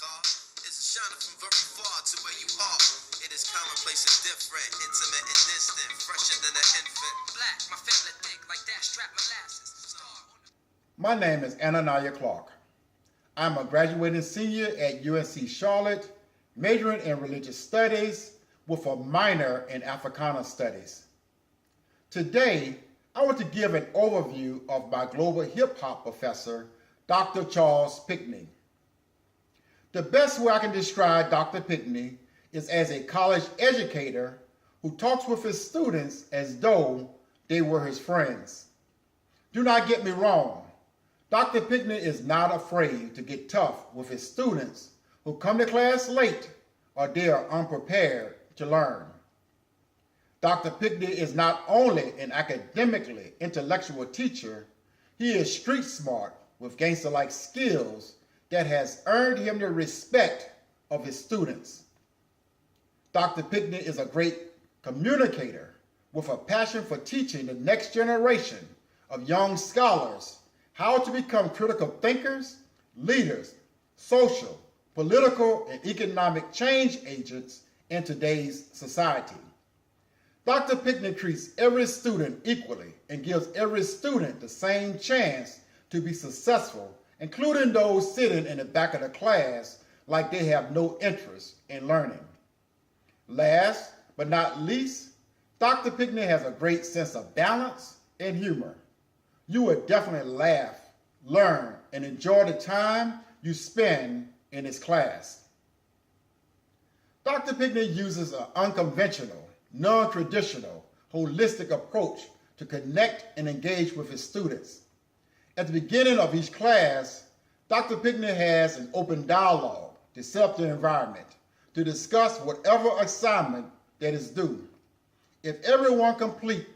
car. It's shining from very far to where you are. It is commonplace and different, intimate and distant, fresher than an infant. Black, my family thick like that, strap molasses. My name is Ananiah Clark. I'm a graduating senior at UNC Charlotte, majoring in religious studies with a minor in Africana studies. Today, I want to give an overview of my global hip-hop professor, Dr. Charles Pinckney. The best way I can describe Dr. Pinckney is as a college educator who talks with his students as though they were his friends. Do not get me wrong. Dr. Pinckney is not afraid to get tough with his students who come to class late or they are unprepared to learn. Dr. Pinckney is not only an academically intellectual teacher, he is street smart with gangster-like skills that has earned him the respect of his students. Dr. Pinckney is a great communicator with a passion for teaching the next generation of young scholars how to become critical thinkers, leaders, social, political, and economic change agents in today's society. Dr. Pinckney treats every student equally and gives every student the same chance to be successful, including those sitting in the back of the class like they have no interest in learning. Last but not least, Dr. Pinckney has a great sense of balance and humor. You will definitely laugh, learn, and enjoy the time you spend in his class. Dr. Pinckney uses an unconventional, non-traditional, holistic approach to connect and engage with his students. At the beginning of each class, Dr. Pinckney has an open dialogue to set up the environment to discuss whatever assignment that is due. If everyone complete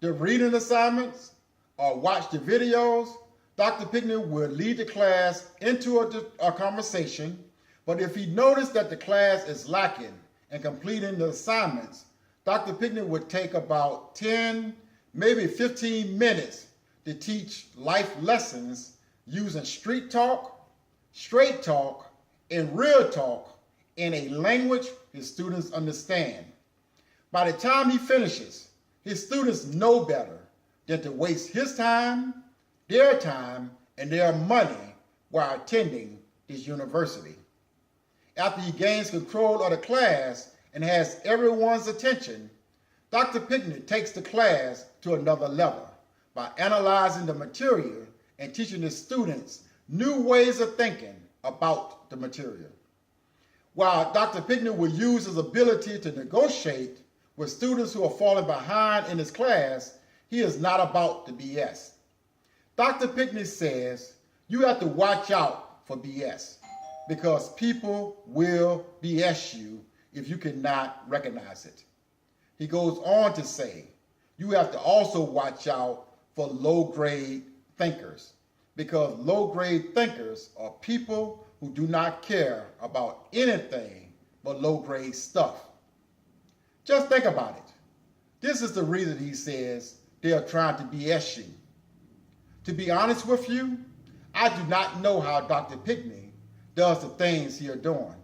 the reading assignments or watch the videos, Dr. Pinckney will lead the class into a conversation, but if he noticed that the class is lacking in completing the assignments, Dr. Pinckney would take about 10, maybe 15 minutes to teach life lessons using street talk, straight talk, and real talk in a language his students understand. By the time he finishes, his students know better than to waste his time, and their money while attending this university. After he gains control of the class and has everyone's attention, Dr. Pinckney takes the class to another level by analyzing the material and teaching the students new ways of thinking about the material. While Dr. Pinckney will use his ability to negotiate with students who are falling behind in his class, he is not about the BS. Dr. Pinckney says you have to watch out for BS because people will BS you if you cannot recognize it. He goes on to say you have to also watch out for low-grade thinkers because low-grade thinkers are people who do not care about anything but low-grade stuff. Just think about it. This is the reason he says they are trying to BS you. To be honest with you, I do not know how Dr. Pinckney does the things he is doing.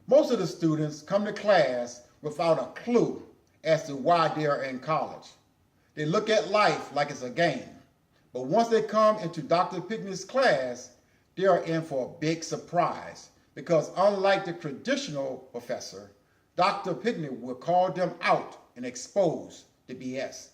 Most of the students come to class without a clue as to why they are in college. They look at life like it's a game. But once they come into Dr. Pinckney's class, they are in for a big surprise because unlike the traditional professor, Dr. Pinckney will call them out and expose the BS.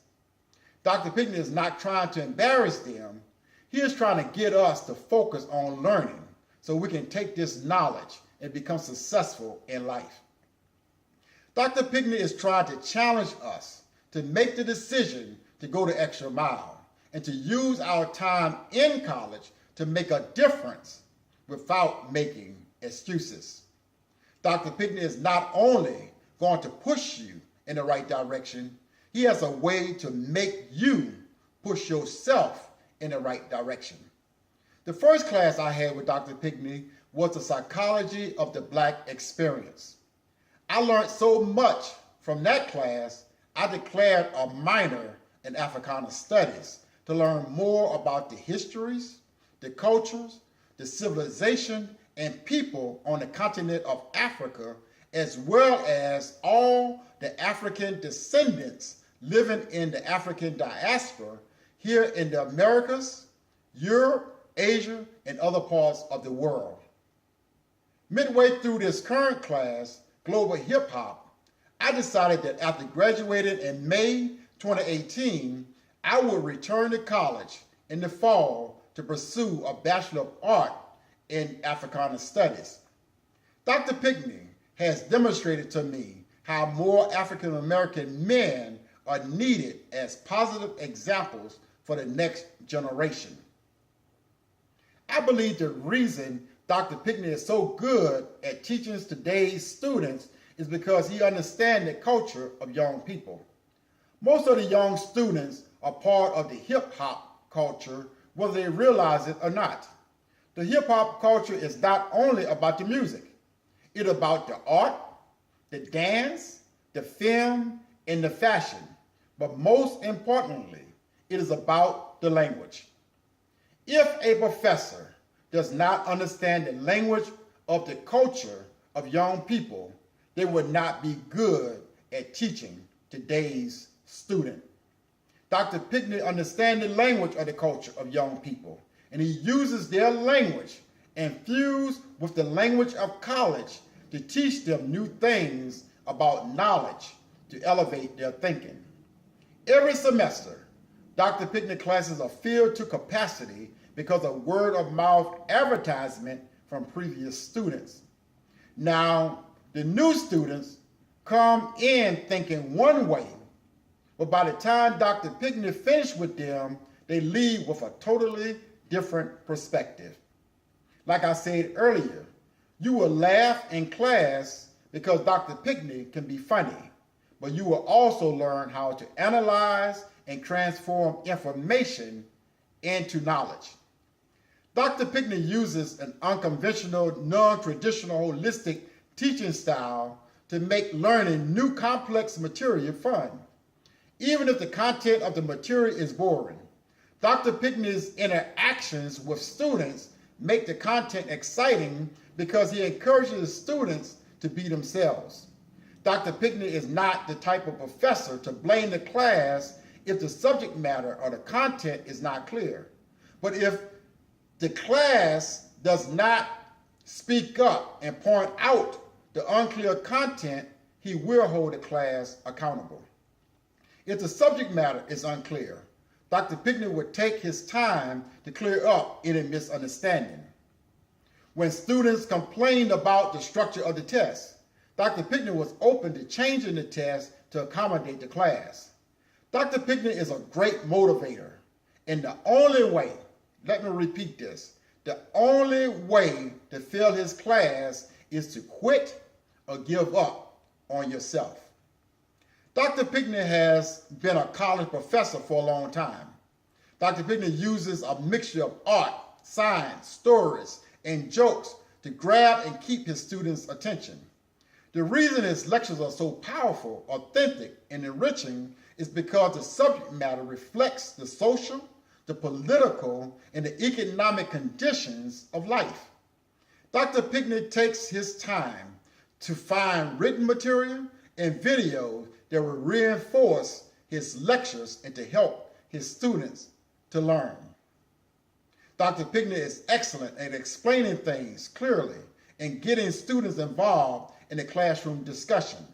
Dr. Pinckney is not trying to embarrass them. He is trying to get us to focus on learning so we can take this knowledge and become successful in life. Dr. Pinckney is trying to challenge us to make the decision to go the extra mile and to use our time in college to make a difference without making excuses. Dr. Pinckney is not only going to push you in the right direction, he has a way to make you push yourself in the right direction. The first class I had with Dr. Pinckney was the psychology of the Black experience. I learned so much from that class, I declared a minor in Africana Studies to learn more about the histories, the cultures, the civilization, and people on the continent of Africa, as well as all the African descendants living in the African diaspora here in the Americas, Europe, Asia, and other parts of the world. Midway through this current class, Global Hip Hop, I decided that after graduating in May 2018, I would return to college in the fall to pursue a Bachelor of Art in Africana Studies. Dr. Pinckney has demonstrated to me how more African American men are needed as positive examples for the next generation. I believe the reason Dr. Pinckney is so good at teaching today's students is because he understands the culture of young people. Most of the young students are part of the hip-hop culture, whether they realize it or not. The hip-hop culture is not only about the music. It's about the art, the dance, the film, and the fashion. But most importantly, it is about the language. If a professor does not understand the language of the culture of young people, they would not be good at teaching today's student. Dr. Pinckney understands the language of the culture of young people, and he uses their language infused with the language of college to teach them new things about knowledge to elevate their thinking. Every semester, Dr. Pinckney classes are filled to capacity because of word-of-mouth advertisement from previous students. Now, the new students come in thinking one way, but by the time Dr. Pinckney finishes with them, they leave with a totally different perspective. Like I said earlier, you will laugh in class because Dr. Pinckney can be funny, but you will also learn how to analyze and transform information into knowledge. Dr. Pinckney uses an unconventional, non-traditional, holistic teaching style to make learning new complex material fun. Even if the content of the material is boring, Dr. Pinckney's interactions with students make the content exciting because he encourages students to be themselves. Dr. Pinckney is not the type of professor to blame the class if the subject matter or the content is not clear. But if the class does not speak up and point out the unclear content, he will hold the class accountable. If the subject matter is unclear, Dr. Pinckney would take his time to clear up any misunderstanding. When students complained about the structure of the test, Dr. Pinckney was open to changing the test to accommodate the class. Dr. Pinckney is a great motivator, and the only way, let me repeat this, the only way to fail his class is to quit or give up on yourself. Dr. Pinckney has been a college professor for a long time. Dr. Pinckney uses a mixture of art, science, stories, and jokes to grab and keep his students' attention. The reason his lectures are so powerful, authentic, and enriching is because the subject matter reflects the social, the political, and the economic conditions of life. Dr. Pinckney takes his time to find written material and videos that will reinforce his lectures and to help his students to learn. Dr. Pinckney is excellent at explaining things clearly and getting students involved in the classroom discussion.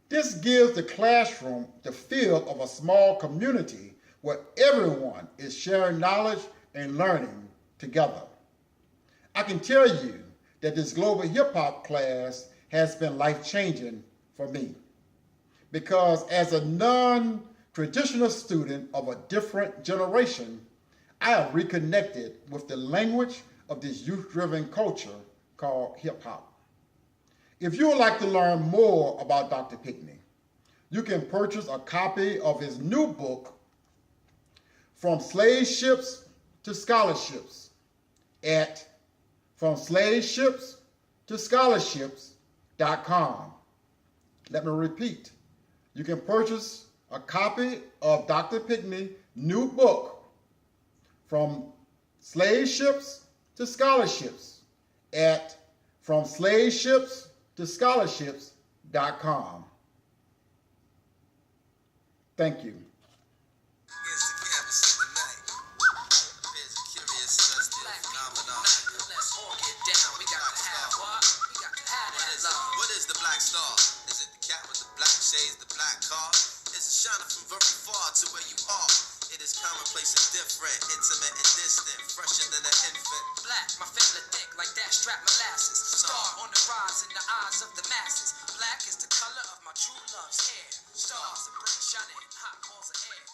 This gives the classroom the feel of a small community where everyone is sharing knowledge and learning together. I can tell you that this global hip hop class has been life-changing for me, because as a non-traditional student of a different generation, I have reconnected with the language of this youth-driven culture called hip hop. If you would like to learn more about Dr. Pinckney, you can purchase a copy of his new book, From Slave Ships to Scholarships, at FromSlaveShips2Scholarships.com. Let me repeat. You can purchase a copy of Dr. Pinckney's new book, From Slave Ships to Scholarships, at FromSlaveships2Scholarships.com. Thank you. Against the campus of the night. There's a curious celestial phenomenon. Let's all get down. We got to have what? We got to have that love. What is the black star? Is it the cat with the black shades, the black car? It's a shining from very far to where you are. It is commonplace and different, intimate and distant, fresher than an infant. Black, my family thick like that strap molasses. Star on the rise in the eyes of the masses. Black is the color of my true love's hair. Stars are bright shining, hot balls of air.